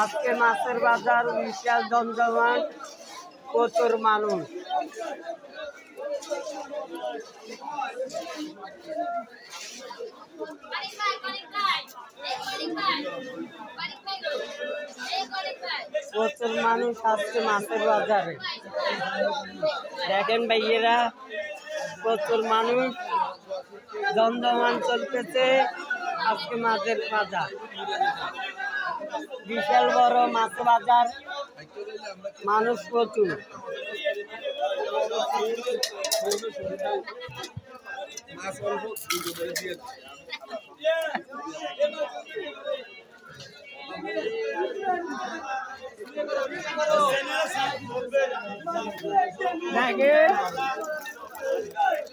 আজকে মাছের বাজার বিশাল জমজমাট, প্রচুর মানুষ। প্রচুর মানুষ আজকে মাছের বাজারে। দেখেন ভাইয়েরা, প্রচুর মানুষ, জমজমান চলতেছে আজকে মাছের বাজার। বিশাল বড় মাছ বাজার, মানুষ প্রচুর। দেখেন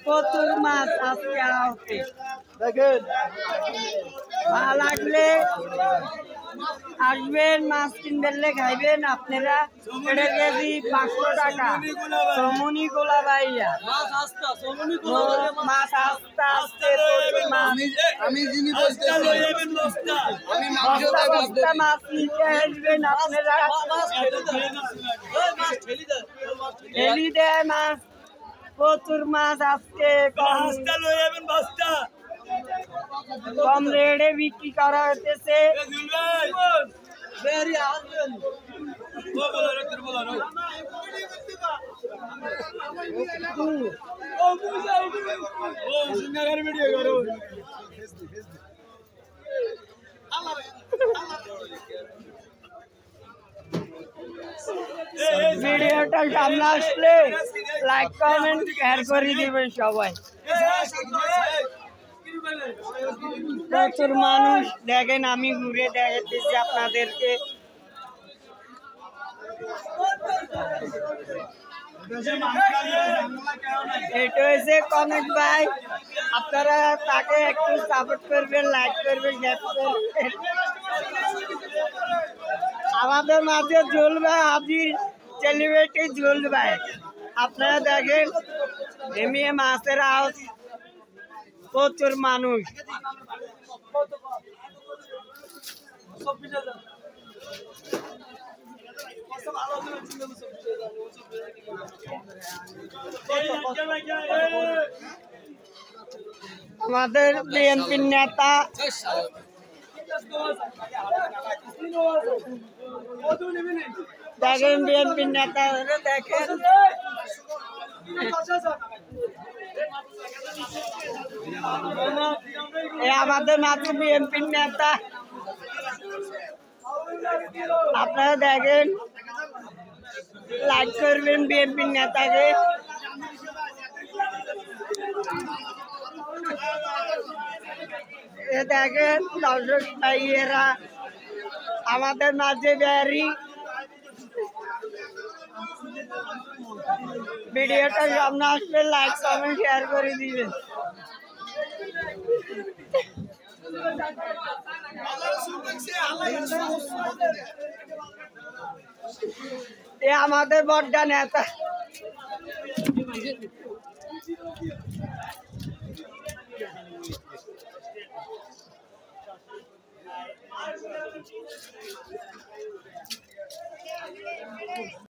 প্রচুর মাছ আজকে আসছে। দেখেন ভালো লাগলে আসবেন, মাছ কিনবেন, খাইবেন। আপনারা এটা কেজি 500 টাকা। সমনি গোলা ভাইয়া মাছ আস্তা আসতে আমি যিনি বলতে মাছ নিতে আসবেন আপনারা। ঠেলি দেয় মাছ, প্রচুর মাছ আজকে কম রেটে বিক্রি করা হতেছে। ভিডিওটা সামনে আসলে লাইক কমেন্ট শেয়ার করে দিবেন সবাই। প্রচুর মানুষ, দেখেন আমি ঘুরে দেখাতেছি আপনাদেরকে। এটা হয়েছে কমেন্ট ভাই, আপনারা তাকে একটু সাপোর্ট করবেন, লাইক করবেন, শেয়ার করবেন। আমাদের মাঝে জুল ভাই হাজির, সেলিব্রিটি জুল ভাই। আপনারা দেখেন এমনি মাছের হাউস, প্রচুর মানুষ। আমাদের বিএনপির নেতা দেখেন, বিএনপির নেতা দেখেন, আমাদের মাত্র বিএনপির নেতা। আপনারা দেখেন, লাইক করবেন বিএনপির নেতাকে। দেখেন দর্শক ভাইয়েরা, আমাদের মাঝে ব্যারি। ভিডিওটা সামনে আসলে লাইক কমেন্ট শেয়ার করে দিবেন। এ আমাদের বড় নেতা।